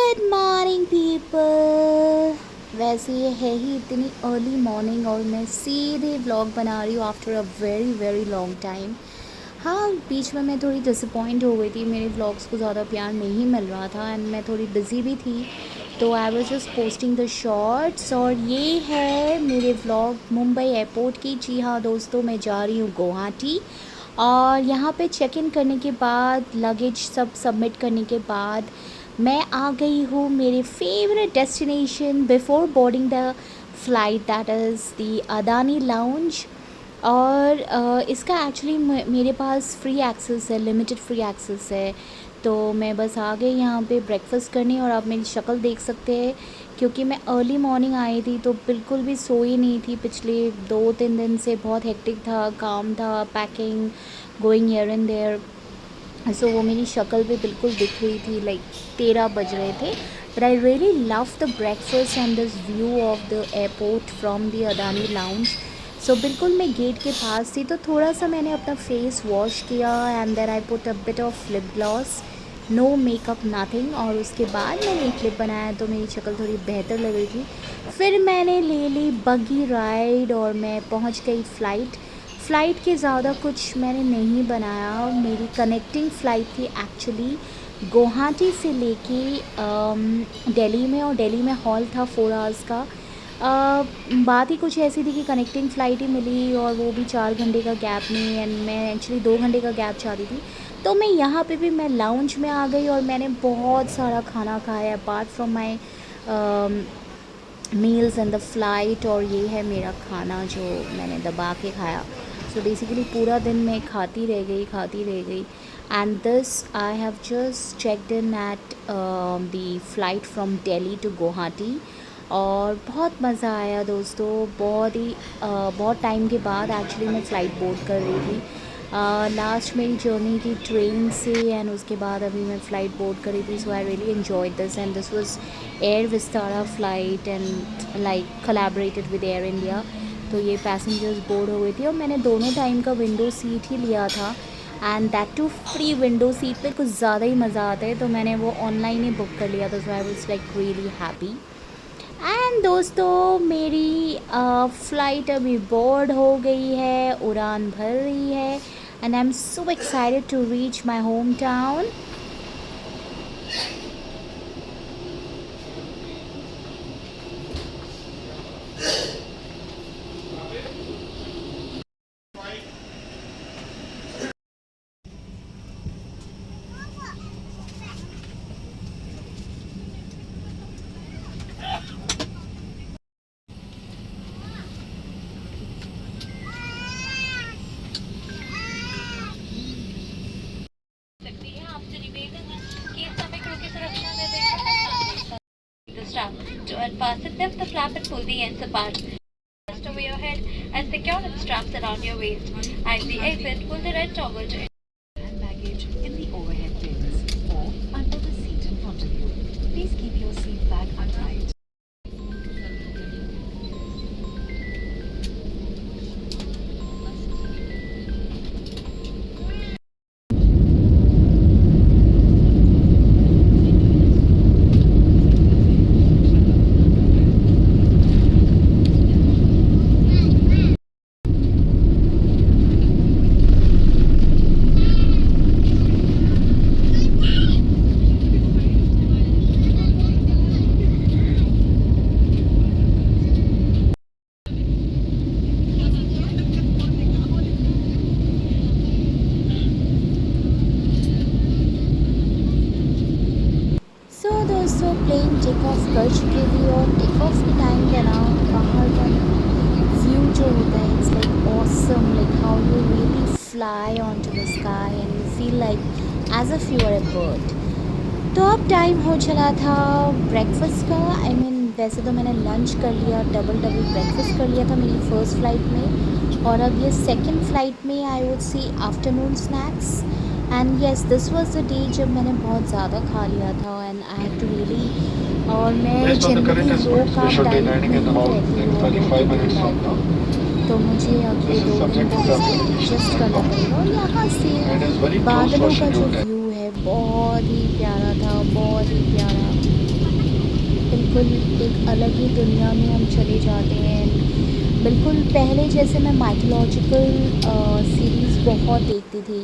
Good morning people. वैसे ये है ही इतनी अर्ली मॉर्निंग और मैं सीधे व्लॉग बना रही हूँ after a very very long time. हाँ, बीच में मैं थोड़ी डिसअपॉइंट हो गई थी, मेरे व्लॉग्स को ज़्यादा प्यार नहीं मिल रहा था एंड मैं थोड़ी बिज़ी भी थी, तो I was just posting the shorts. और ये है मेरे व्लॉग मुंबई एयरपोर्ट की। जी हाँ दोस्तों, मैं जा रही हूँ गुवाहाटी और यहाँ पे चेक इन करने के बाद लगेज सब सबमिट करने के बाद मैं आ गई हूँ मेरे favourite destination before boarding the flight, that is the Adani lounge. और इसका एक्चुअली मेरे पास फ्री एक्सेस है, लिमिटेड फ्री एक्सेस है, तो मैं बस आ गई यहाँ पे ब्रेकफास्ट करने। और आप मेरी शक्ल देख सकते हैं क्योंकि मैं अर्ली मॉर्निंग आई थी तो बिल्कुल भी सोई नहीं थी। पिछले 2-3 दिन से बहुत हेक्टिक था, काम था, packing, going here and there. So वो मेरी शक्ल पे बिल्कुल दिख रही थी। लाइक 13 बज रहे थे, but I really love the breakfast and this view of the airport from the Adani lounge. So बिल्कुल मैं गेट के पास थी तो थोड़ा सा मैंने अपना फेस वॉश किया and then I put a bit of lip gloss, no makeup nothing. और उसके बाद मैंने एक क्लिप बनाया तो मेरी शक्ल थोड़ी बेहतर लग रही थी। फिर मैंने ले ली बगी राइड और मैं पहुंच गई फ़्लाइट के ज़्यादा कुछ मैंने नहीं बनाया। मेरी कनेक्टिंग फ़्लाइट थी एक्चुअली गुवाहाटी से लेके दिल्ली में, और दिल्ली में हॉल था 4 आवर्स का। बात ही कुछ ऐसी थी कि कनेक्टिंग फ़्लाइट ही मिली और वो भी 4 घंटे का गैप में, एंड मैं एक्चुअली 2 घंटे का गैप चाहती थी। तो मैं यहाँ पे भी मैं लाउंज में आ गई और मैंने बहुत सारा खाना खाया apart from my meals and the flight. और ये है मेरा खाना जो मैंने दबा के खाया। सो बेसिकली पूरा दिन मैं खाती रह गई। And this I have just checked in at the flight from Delhi to Guwahati. और बहुत मज़ा आया दोस्तों, बहुत टाइम के बाद एक्चुअली मैं फ़्लाइट बोर्ड कर रही थी। लास्ट मेरी जर्नी थी ट्रेन से एंड उसके बाद अभी मैं फ़्लाइट बोर्ड करी थी। So I really enjoyed this and this was Air Vistara flight and like collaborated with Air India. तो ये पैसेंजर्स बोर्ड हो गई थी और मैंने दोनों टाइम का विंडो सीट ही लिया था, and that too free. Window seat पे कुछ ज़्यादा ही मज़ा आता है, तो मैंने वो ऑनलाइन ही बुक कर लिया था। So I was like really happy. And दोस्तों मेरी फ़्लाइट अभी बोर्ड हो गई है, उड़ान भर रही है, and I am so excited to reach my home town. सकती है। आपसे निवेदन है कि इस समय क्रू की सुरक्षा निर्देशों का the strap to unfasten, lift the flap and pull the ends apart. Just over your head and secure the straps around your waist. At the exit, pull the red toggle to hand baggage in the overhead bins or under the seat in front of you. Please keep your seat bag upright. सो दोस्तों plane take off कर चुकी थी और take off के time पे ना बाहर का व्यू जो होता है it's like awesome, like how you really fly on to the sky and you feel like as if you are a bird. तो अब टाइम हो चला था ब्रेकफास्ट का। आई मीन वैसे तो मैंने लंच कर लिया, डबल ब्रेकफास्ट कर लिया था मेरी फ़र्स्ट फ़्लाइट में, और अब ये सेकंड फ़्लाइट में I would see afternoon snacks. And yes, this was the day जब मैंने बहुत ज़्यादा खा लिया था and I had to really. और मैं जनरली लो काम डाइट नहीं रहती हूँ, तो मुझे अब ये 2 दिन को एडजस्ट करना पड़ेगा। और यहाँ से बादलों का जो व्यू है बहुत ही प्यारा था, बहुत ही प्यारा। बिल्कुल एक अलग ही दुनिया में हम चले जाते हैं। बिल्कुल पहले जैसे मैं माइथोलॉजिकल सीरीज़ बहुत देखती थी,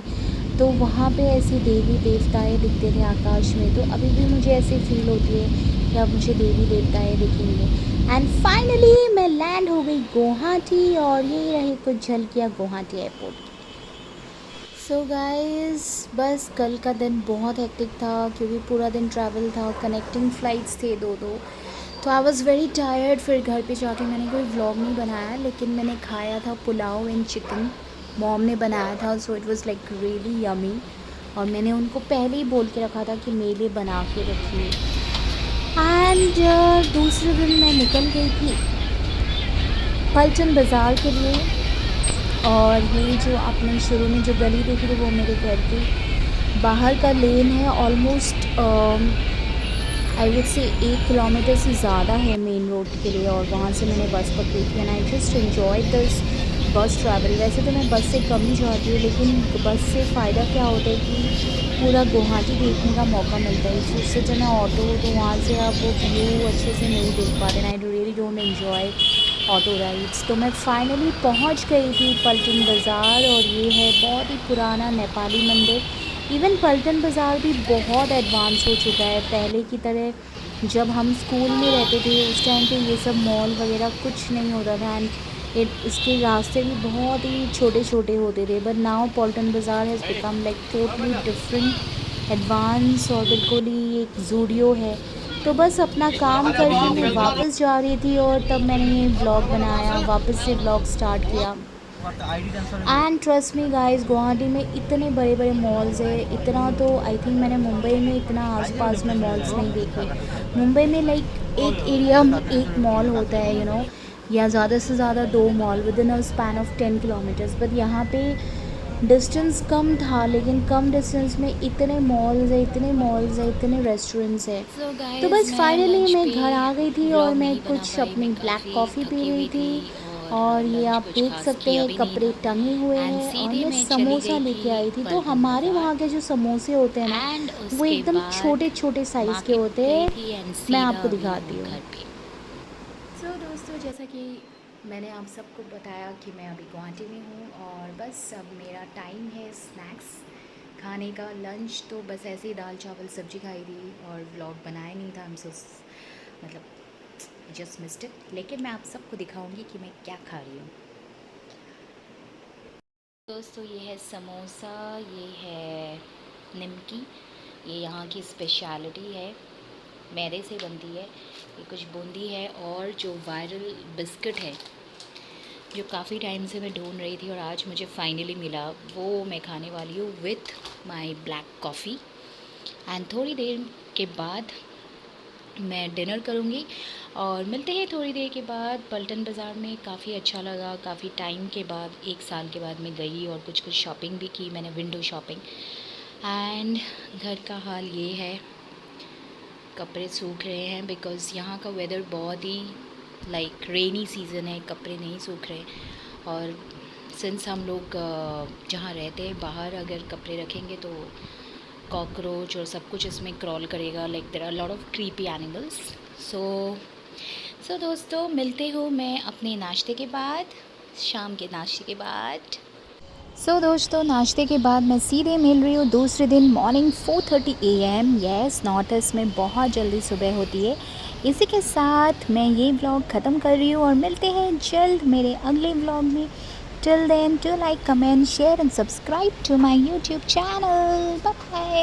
तो वहाँ पे ऐसे देवी देवताएं दिखते थे आकाश में, तो अभी भी मुझे ऐसे फील होती है कि अब मुझे देवी देवताएं दिखेंगे। एंड फाइनली मैं लैंड हो गई गुवाहाटी, और यही रही कुछ झलकियाँ गुवाहाटी एयरपोर्ट। सो गाइस, बस कल का दिन बहुत हेक्टिक था क्योंकि पूरा दिन ट्रैवल था, कनेक्टिंग फ़्लाइट्स थे दो दो, तो आई वॉज़ वेरी टायर्ड। फिर घर पे जाके मैंने कोई व्लॉग नहीं बनाया, लेकिन मैंने खाया था पुलाव एंड चिकन, मॉम ने बनाया था, so it was like really yummy. और मैंने उनको पहले ही बोल के रखा था कि मेरे लिए बना के रखिए। एंड दूसरे दिन मैं निकल गई थी पलटन बाज़ार के लिए, और ये जो आपने शुरू में जो गली देखी थी वो मेरे घर के बाहर का लेन है। Almost I would say 1 kilometre से ज़्यादा है मेन रोड के लिए, और वहाँ से मैंने बस पकड़ी थी and I just enjoy this बस ट्रैवल। वैसे तो मैं बस से कम ही जाती हूँ, लेकिन बस से फ़ायदा क्या होता है कि पूरा गुवाहाटी देखने का मौका मिलता है। उससे जो मैं ऑटो, तो वहाँ से आप वो व्यू अच्छे से नहीं देख पाते, and I really don't enjoy auto rides. तो मैं फाइनली पहुंच गई थी पलटन बाज़ार, और ये है बहुत ही पुराना नेपाली मंदिर। इवन पलटन बाज़ार भी बहुत एडवांस हो चुका है। पहले की तरह जब हम स्कूल में रहते थे उस टाइम पे ये सब मॉल वगैरह कुछ नहीं होता था, एंड इसके रास्ते भी बहुत ही छोटे छोटे होते थे। बट नाउ पलटन बाज़ार has become like totally different, advance, और बिल्कुल ही एक ज़ूडियो है। तो बस अपना काम करके मैं वापस जा रही थी, और तब मैंने ये व्लॉग बनाया, वापस से व्लॉग स्टार्ट किया। And trust me guys, Guwahati में इतने बड़े बड़े मॉल्स है, इतना तो आई थिंक मैंने मुंबई में इतना आसपास में मॉल्स नहीं देखे। मुंबई में लाइक एक एरिया में एक मॉल होता है, यू नो, या ज़्यादा से ज़्यादा 2 mall with in a span of 10 kilometres. But यहाँ पे डिस्टेंस कम था, लेकिन कम डिस्टेंस में इतने मॉल्स है, इतने मॉल्स है, इतने रेस्टोरेंट्स है। तो बस फाइनली मैं घर आ गई थी, और मैं कुछ अपनी ब्लैक कॉफ़ी पी रही थी, और ये आप देख सकते हैं कपड़े टंगे हुए हैं, और मैं समोसा लेके आई थी। तो हमारे वहाँ के जो समोसे होते हैं ना, वो एकदम छोटे छोटे साइज़ के होते हैं। मैं आपको दिखाती हूँ। सो दोस्तों, जैसा कि मैंने आप सबको बताया कि मैं अभी गुवाहाटी में हूँ, और बस अब मेरा टाइम है स्नैक्स खाने का, लंच। तो बस ऐसे ही दाल चावल सब्जी खाई थी, और व्लॉग बनाया नहीं था, मतलब जस्ट मिस्ड इट। लेकिन मैं आप सबको दिखाऊंगी कि मैं क्या खा रही हूँ। दोस्तों, ये है समोसा, ये है निमकी, ये यहाँ की स्पेशलिटी है, मैदे से बनती है। ये कुछ बूंदी है, और जो वायरल बिस्किट है जो काफ़ी टाइम से मैं ढूंढ रही थी और आज मुझे फाइनली मिला, वो मैं खाने वाली हूँ with my black coffee. And थोड़ी देर के बाद मैं डिनर करूँगी, और मिलते हैं थोड़ी देर के बाद पलटन बाज़ार में। काफ़ी अच्छा लगा, काफ़ी टाइम के बाद, 1 साल के बाद मैं गई, और कुछ शॉपिंग भी की मैंने, विंडो शॉपिंग। एंड घर का हाल ये है, कपड़े सूख रहे हैं बिकॉज़ यहाँ का वेदर बहुत ही लाइक रेनी सीज़न है, कपड़े नहीं सूख रहे। और सिंस हम लोग जहाँ रहते हैं बाहर अगर कपड़े रखेंगे तो कॉकरोच और सब कुछ इसमें क्रॉल करेगा, like there are lot of creepy animals. So दोस्तों, मिलते हो मैं अपने नाश्ते के बाद, शाम के नाश्ते के बाद। सो दोस्तों, नाश्ते के बाद मैं सीधे मिल रही हूँ दूसरे दिन morning 4:30 AM। Yes, north east में बहुत जल्दी सुबह होती है। इसी के साथ मैं ये व्लॉग ख़त्म कर रही हूँ, और मिलते हैं जल्द मेरे अगले व्लॉग में। Till then, do like, comment, share and subscribe to my YouTube channel. Bye bye.